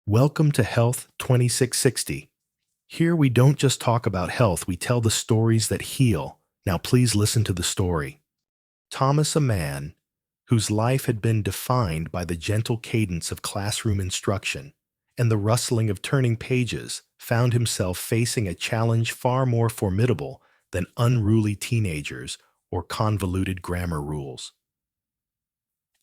Welcome to Health 2660. Here we don't just talk about health, we tell the stories that heal. Now please listen to the story. Thomas, a man whose life had been defined by the gentle cadence of classroom instruction and the rustling of turning pages, found himself facing a challenge far more formidable than unruly teenagers or convoluted grammar rules.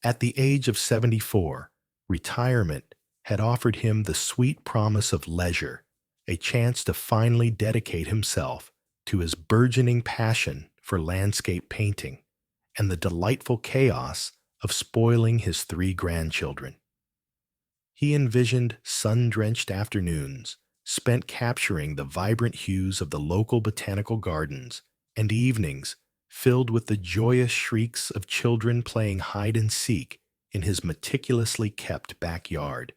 At the age of 74, retirement had offered him the sweet promise of leisure, a chance to finally dedicate himself to his burgeoning passion for landscape painting and the delightful chaos of spoiling his three grandchildren. He envisioned sun-drenched afternoons spent capturing the vibrant hues of the local botanical gardens and evenings filled with the joyous shrieks of children playing hide-and-seek in his meticulously kept backyard.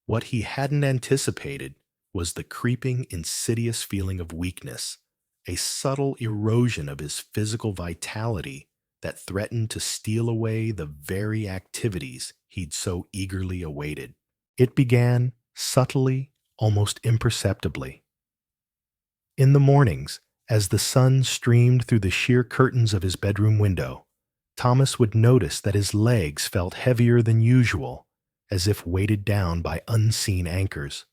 What he hadn't anticipated was the creeping, insidious feeling of weakness, a subtle erosion of his physical vitality that threatened to steal away the very activities he'd so eagerly awaited. It began subtly, almost imperceptibly. In the mornings, as the sun streamed through the sheer curtains of his bedroom window, Thomas would notice that his legs felt heavier than usual, as if weighted down by unseen anchors.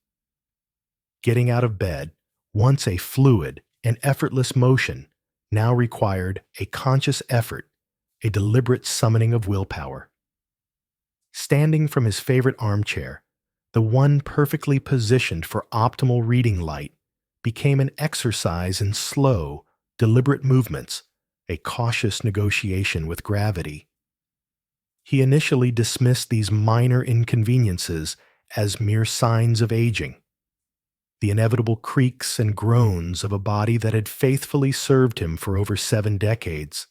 Getting out of bed, once a fluid and effortless motion, now required a conscious effort, a deliberate summoning of willpower. Standing from his favorite armchair, the one perfectly positioned for optimal reading light, became an exercise in slow, deliberate movements, a cautious negotiation with gravity. He initially dismissed these minor inconveniences as mere signs of aging, the inevitable creaks and groans of a body that had faithfully served him for over 7 decades.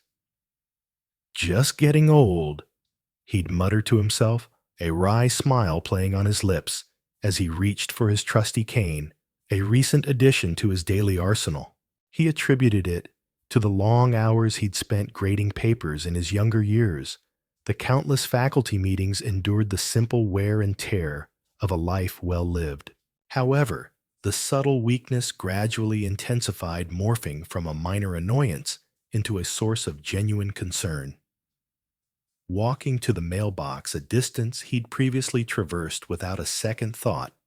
"Just getting old," he'd mutter to himself, a wry smile playing on his lips as he reached for his trusty cane, a recent addition to his daily arsenal. He attributed it to the long hours he'd spent grading papers in his younger years. The countless faculty meetings endured the simple wear and tear of a life well lived. However, the subtle weakness gradually intensified, morphing from a minor annoyance into a source of genuine concern. Walking to the mailbox, a distance he'd previously traversed without a second thought,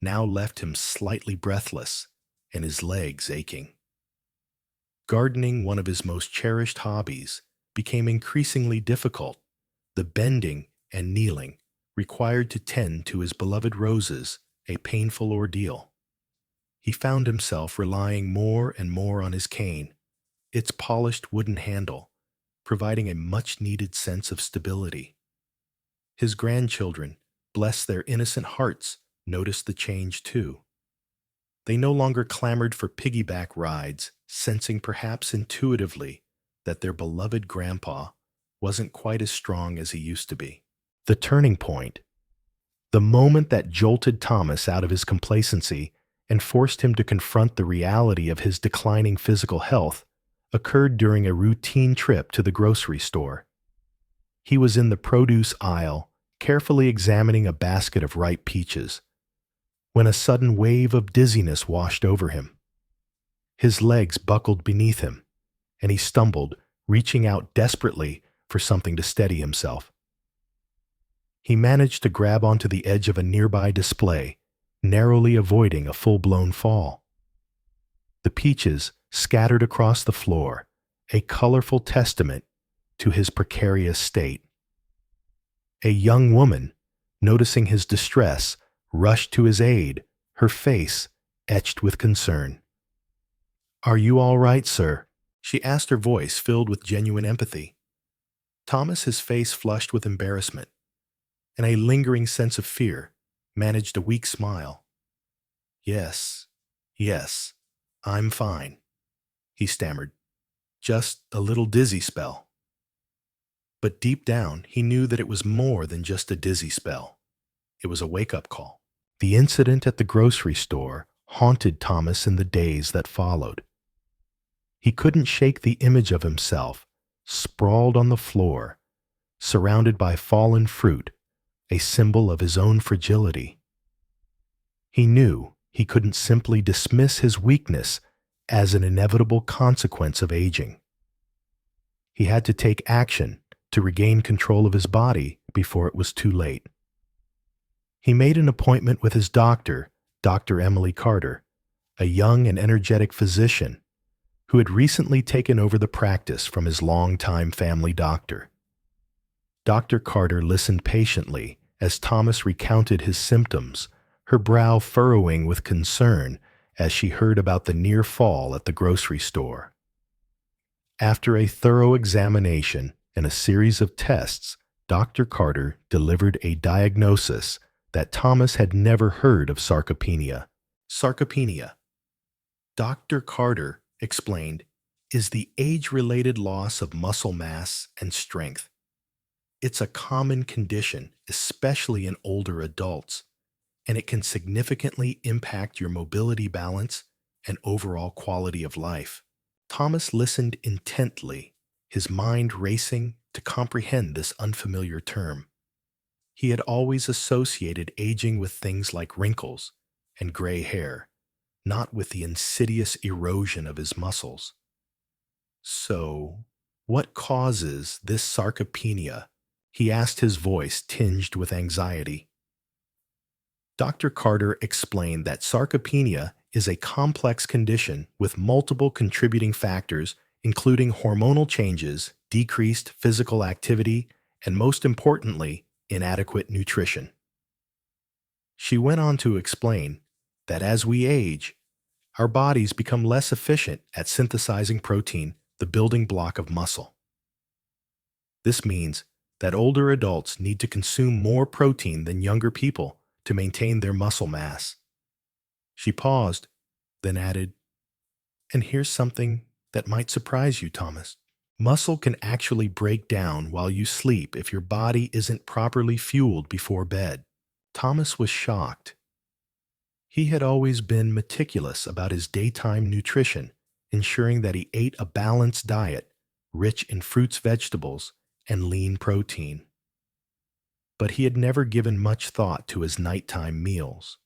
now left him slightly breathless and his legs aching. Gardening, one of his most cherished hobbies, became increasingly difficult. The bending and kneeling required to tend to his beloved roses, a painful ordeal. He found himself relying more and more on his cane, its polished wooden handle, providing a much-needed sense of stability. His grandchildren, bless their innocent hearts, noticed the change too. They no longer clamored for piggyback rides, sensing perhaps intuitively that their beloved grandpa wasn't quite as strong as he used to be. The turning point, the moment that jolted Thomas out of his complacency and forced him to confront the reality of his declining physical health, occurred during a routine trip to the grocery store. He was in the produce aisle, carefully examining a basket of ripe peaches, when a sudden wave of dizziness washed over him. His legs buckled beneath him, and he stumbled, reaching out desperately for something to steady himself. He managed to grab onto the edge of a nearby display, narrowly avoiding a full-blown fall. The peaches scattered across the floor, a colorful testament to his precarious state. A young woman, noticing his distress, rushed to his aid, her face etched with concern. "Are you all right, sir?" she asked, her voice filled with genuine empathy. Thomas, his face flushed with embarrassment and a lingering sense of fear, managed a weak smile. Yes, I'm fine," he stammered. "Just a little dizzy spell." But deep down, he knew that it was more than just a dizzy spell. It was a wake-up call. The incident at the grocery store haunted Thomas in the days that followed. He couldn't shake the image of himself, sprawled on the floor, surrounded by fallen fruit, a symbol of his own fragility. He knew he couldn't simply dismiss his weakness as an inevitable consequence of aging. He had to take action to regain control of his body before it was too late. He made an appointment with his doctor, Dr. Emily Carter, a young and energetic physician who had recently taken over the practice from his longtime family doctor. Dr. Carter listened patiently as Thomas recounted his symptoms, her brow furrowing with concern as she heard about the near fall at the grocery store. After a thorough examination and a series of tests, Dr. Carter delivered a diagnosis that Thomas had never heard of sarcopenia. Sarcopenia, Dr. Carter explained, is the age-related loss of muscle mass and strength. It's a common condition, especially in older adults, and it can significantly impact your mobility balance and overall quality of life. Thomas listened intently, his mind racing to comprehend this unfamiliar term. He had always associated aging with things like wrinkles and gray hair, not with the insidious erosion of his muscles. So, what causes this sarcopenia? He asked, his voice tinged with anxiety. Dr. Carter explained that sarcopenia is a complex condition with multiple contributing factors, including hormonal changes, decreased physical activity, and most importantly, inadequate nutrition. She went on to explain that as we age, our bodies become less efficient at synthesizing protein, the building block of muscle. This means that older adults need to consume more protein than younger people to maintain their muscle mass. She paused, then added, "And here's something that might surprise you, Thomas. Muscle can actually break down while you sleep if your body isn't properly fueled before bed." Thomas was shocked. He had always been meticulous about his daytime nutrition, ensuring that he ate a balanced diet, rich in fruits, vegetables, and lean protein. But he had never given much thought to his nighttime meals.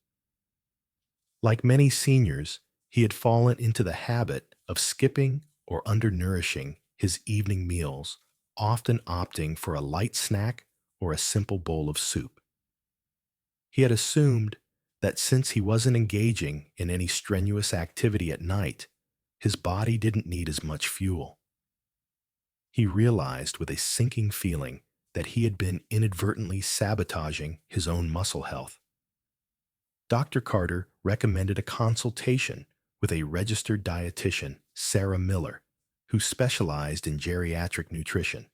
Like many seniors, he had fallen into the habit of skipping or undernourishing his evening meals, often opting for a light snack or a simple bowl of soup. He had assumed that since he wasn't engaging in any strenuous activity at night, his body didn't need as much fuel. He realized with a sinking feeling that he had been inadvertently sabotaging his own muscle health. Dr. Carter recommended a consultation with a registered dietitian, Sarah Miller, who specialized in geriatric nutrition.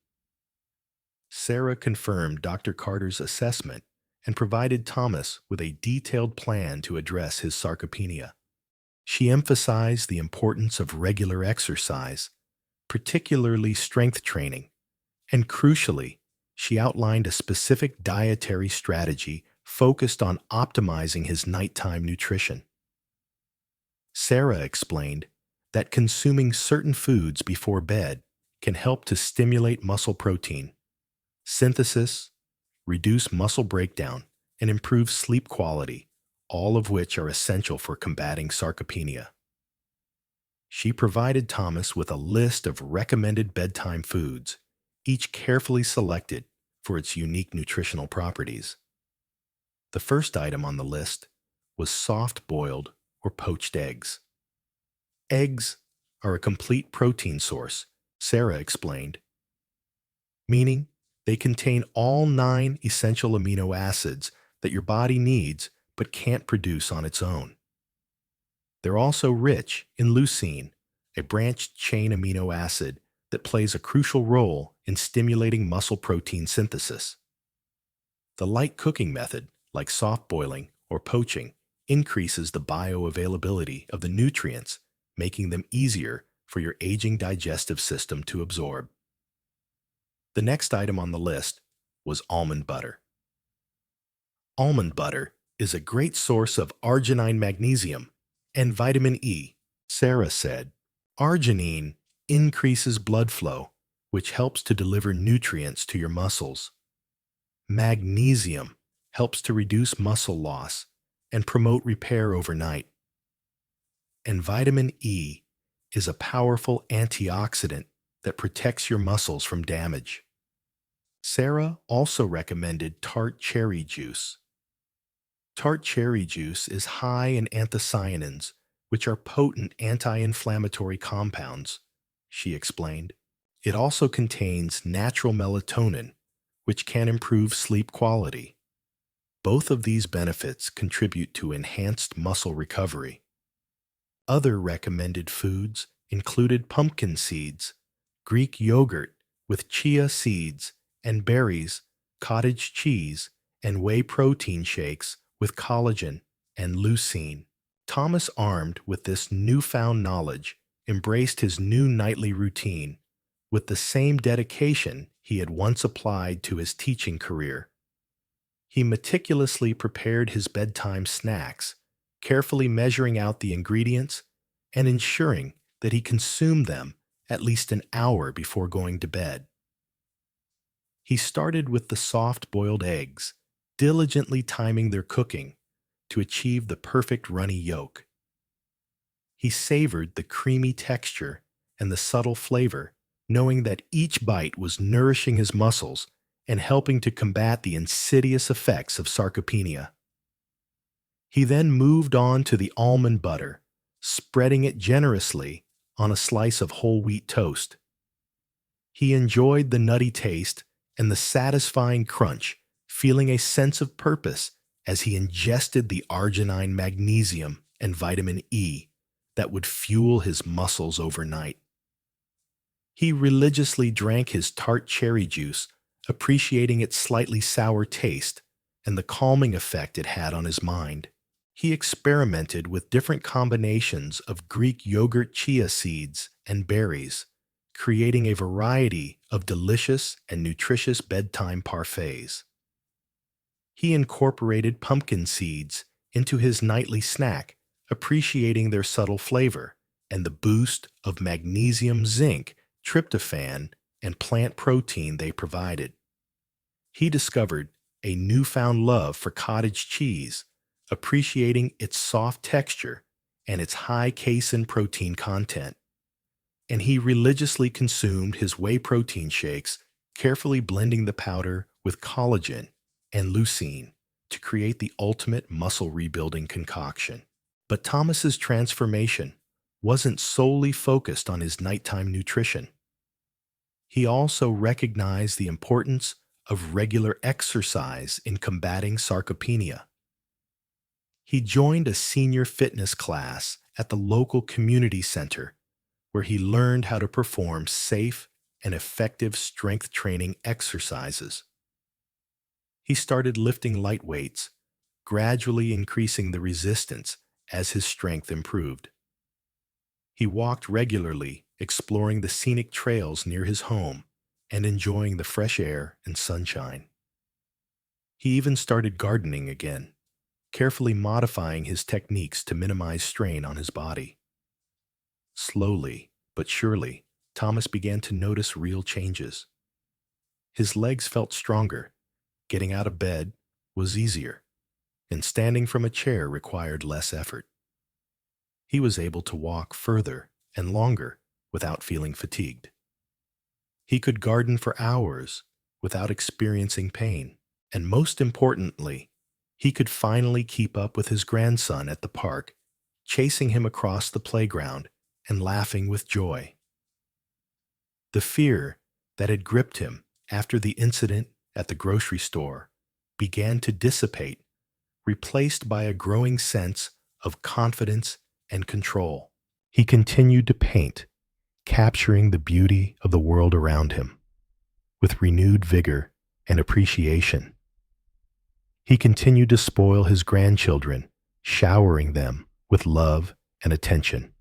Sarah confirmed Dr. Carter's assessment and provided Thomas with a detailed plan to address his sarcopenia. She emphasized the importance of regular exercise, particularly strength training, and crucially, she outlined a specific dietary strategy focused on optimizing his nighttime nutrition. Sarah explained that consuming certain foods before bed can help to stimulate muscle protein synthesis, reduce muscle breakdown, and improve sleep quality, all of which are essential for combating sarcopenia. She provided Thomas with a list of recommended bedtime foods, each carefully selected for its unique nutritional properties. The first item on the list was soft-boiled or poached eggs. Eggs are a complete protein source, Sarah explained, meaning they contain all 9 essential amino acids that your body needs but can't produce on its own. They're also rich in leucine, a branched chain amino acid that plays a crucial role in stimulating muscle protein synthesis. The light cooking method, like soft boiling or poaching, increases the bioavailability of the nutrients, making them easier for your aging digestive system to absorb. The next item on the list was almond butter. Almond butter is a great source of arginine magnesium and vitamin E, Sarah said. Arginine increases blood flow, which helps to deliver nutrients to your muscles. Magnesium helps to reduce muscle loss and promote repair overnight. And vitamin E is a powerful antioxidant that protects your muscles from damage. Sarah also recommended tart cherry juice. Tart cherry juice is high in anthocyanins, which are potent anti-inflammatory compounds, she explained. It also contains natural melatonin, which can improve sleep quality. Both of these benefits contribute to enhanced muscle recovery. Other recommended foods included pumpkin seeds, Greek yogurt with chia seeds and berries, cottage cheese, and whey protein shakes with collagen and leucine. Thomas, armed with this newfound knowledge, embraced his new nightly routine with the same dedication he had once applied to his teaching career. He meticulously prepared his bedtime snacks, carefully measuring out the ingredients and ensuring that he consumed them at least an hour before going to bed. He started with the soft-boiled eggs, diligently timing their cooking to achieve the perfect runny yolk. He savored the creamy texture and the subtle flavor, knowing that each bite was nourishing his muscles and helping to combat the insidious effects of sarcopenia. He then moved on to the almond butter, spreading it generously on a slice of whole wheat toast. He enjoyed the nutty taste and the satisfying crunch, feeling a sense of purpose as he ingested the arginine magnesium and vitamin E that would fuel his muscles overnight. He religiously drank his tart cherry juice, appreciating its slightly sour taste and the calming effect it had on his mind. He experimented with different combinations of Greek yogurt, chia seeds, and berries, creating a variety of delicious and nutritious bedtime parfaits. He incorporated pumpkin seeds into his nightly snack, appreciating their subtle flavor and the boost of magnesium, zinc, tryptophan, and plant protein they provided. He discovered a newfound love for cottage cheese, appreciating its soft texture and its high casein protein content. And he religiously consumed his whey protein shakes, carefully blending the powder with collagen and leucine to create the ultimate muscle rebuilding concoction. But Thomas's transformation wasn't solely focused on his nighttime nutrition. He also recognized the importance of regular exercise in combating sarcopenia. He joined a senior fitness class at the local community center, where he learned how to perform safe and effective strength training exercises. He started lifting light weights, gradually increasing the resistance as his strength improved. He walked regularly, exploring the scenic trails near his home and enjoying the fresh air and sunshine. He even started gardening again, carefully modifying his techniques to minimize strain on his body. Slowly but surely, Thomas began to notice real changes. His legs felt stronger, getting out of bed was easier, and standing from a chair required less effort. He was able to walk further and longer without feeling fatigued. He could garden for hours without experiencing pain, and most importantly, he could finally keep up with his grandson at the park, chasing him across the playground and laughing with joy. The fear that had gripped him after the incident at the grocery store began to dissipate, replaced by a growing sense of confidence and control. He continued to paint, capturing the beauty of the world around him with renewed vigor and appreciation. He continued to spoil his grandchildren, showering them with love and attention.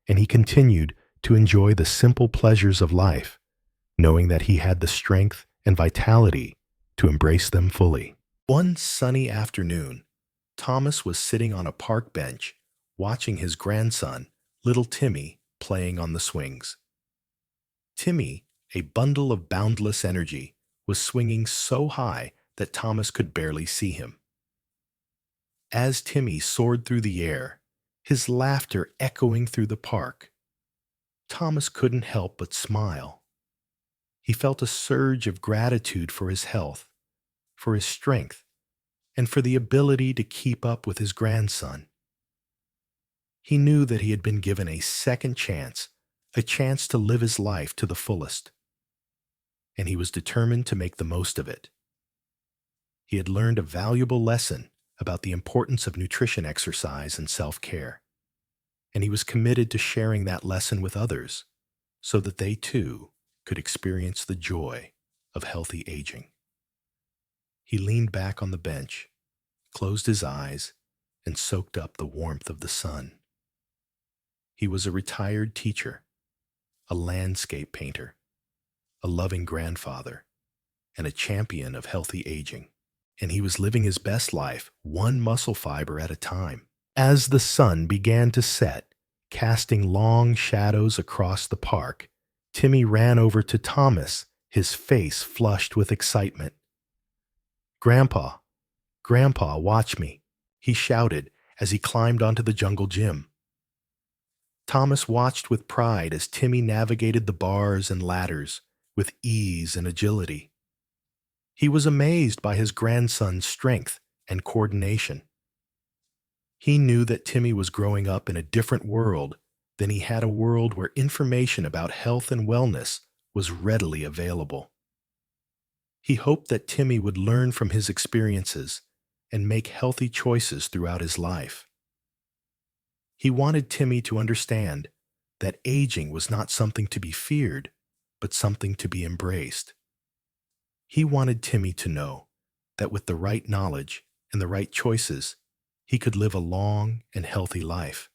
And he continued to enjoy the simple pleasures of life, knowing that he had the strength and vitality to embrace them fully. One sunny afternoon, Thomas was sitting on a park bench, watching his grandson, little Timmy, playing on the swings. Timmy, a bundle of boundless energy, was swinging so high that Thomas could barely see him. As Timmy soared through the air, his laughter echoing through the park, Thomas couldn't help but smile. He felt a surge of gratitude for his health, for his strength, and for the ability to keep up with his grandson. He knew that he had been given a second chance, a chance to live his life to the fullest, and he was determined to make the most of it. He had learned a valuable lesson about the importance of nutrition, exercise, and self-care, and he was committed to sharing that lesson with others so that they too could experience the joy of healthy aging. He leaned back on the bench, closed his eyes, and soaked up the warmth of the sun. He was a retired teacher, a landscape painter, a loving grandfather, and a champion of healthy aging. And he was living his best life, one muscle fiber at a time. As the sun began to set, casting long shadows across the park, Timmy ran over to Thomas, his face flushed with excitement. "Grandpa, Grandpa, watch me," he shouted as he climbed onto the jungle gym. Thomas watched with pride as Timmy navigated the bars and ladders with ease and agility. He was amazed by his grandson's strength and coordination. He knew that Timmy was growing up in a different world than he had, a world where information about health and wellness was readily available. He hoped that Timmy would learn from his experiences and make healthy choices throughout his life. He wanted Timmy to understand that aging was not something to be feared, but something to be embraced. He wanted Timmy to know that with the right knowledge and the right choices, he could live a long and healthy life.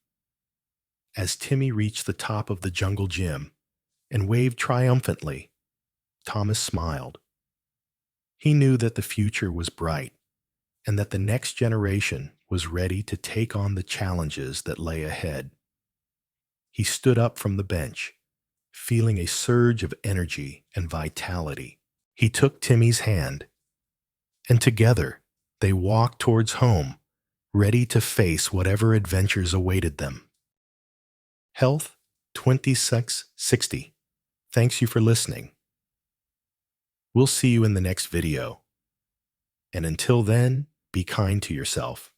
As Timmy reached the top of the jungle gym and waved triumphantly, Thomas smiled. He knew that the future was bright and that the next generation was ready to take on the challenges that lay ahead. He stood up from the bench, feeling a surge of energy and vitality. He took Timmy's hand, and together they walked towards home, ready to face whatever adventures awaited them. Health 2660. Thanks you for listening. We'll see you in the next video. And until then, be kind to yourself.